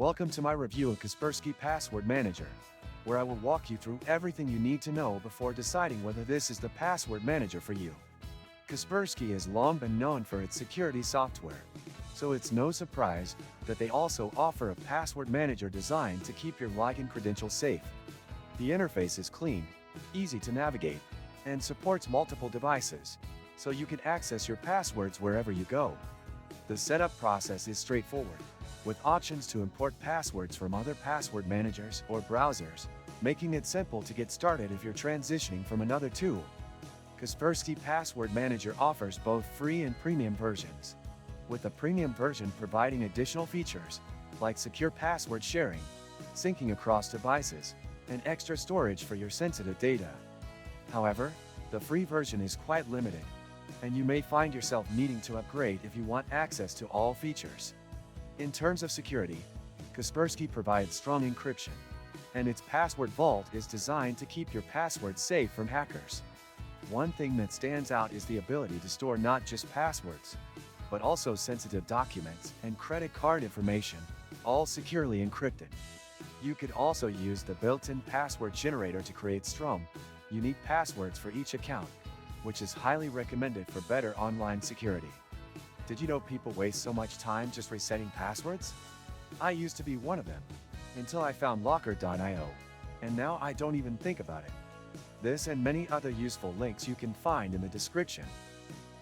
Welcome to my review of Kaspersky Password Manager, where I will walk you through everything you need to know before deciding whether this is the password manager for you. Kaspersky has long been known for its security software, so it's no surprise that they also offer a password manager designed to keep your login credentials safe. The interface is clean, easy to navigate, and supports multiple devices, so you can access your passwords wherever you go. The setup process is straightforward, with options to import passwords from other password managers or browsers, making it simple to get started if you're transitioning from another tool. Kaspersky Password Manager offers both free and premium versions, with the premium version providing additional features like secure password sharing, syncing across devices, and extra storage for your sensitive data. However, the free version is quite limited, and you may find yourself needing to upgrade if you want access to all features. In terms of security, Kaspersky provides strong encryption, and its password vault is designed to keep your passwords safe from hackers. One thing that stands out is the ability to store not just passwords, but also sensitive documents and credit card information, all securely encrypted. You could also use the built-in password generator to create strong, unique passwords for each account, which is highly recommended for better online security. Did you know people waste so much time just resetting passwords? I used to be one of them, until I found Locker.io, and now I don't even think about it. This and many other useful links you can find in the description.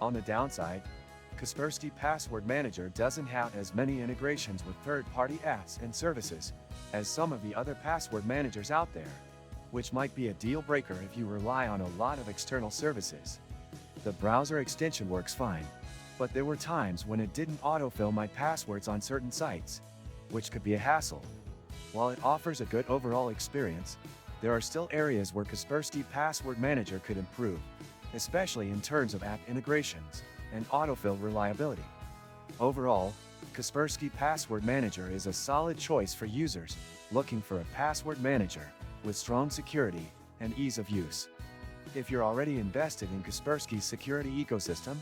On the downside, Kaspersky Password Manager doesn't have as many integrations with third-party apps and services as some of the other password managers out there, which might be a deal breaker if you rely on a lot of external services. The browser extension works fine, but there were times when it didn't autofill my passwords on certain sites, which could be a hassle. While it offers a good overall experience, there are still areas where Kaspersky Password Manager could improve, especially in terms of app integrations and autofill reliability. Overall, Kaspersky Password Manager is a solid choice for users looking for a password manager with strong security and ease of use. If you're already invested in Kaspersky's security ecosystem,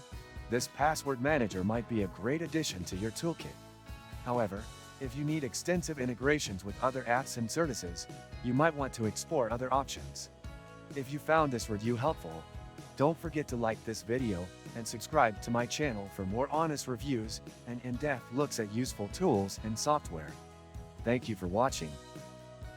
this password manager might be a great addition to your toolkit. However, if you need extensive integrations with other apps and services, you might want to explore other options. If you found this review helpful, don't forget to like this video and subscribe to my channel for more honest reviews and in-depth looks at useful tools and software. Thank you for watching.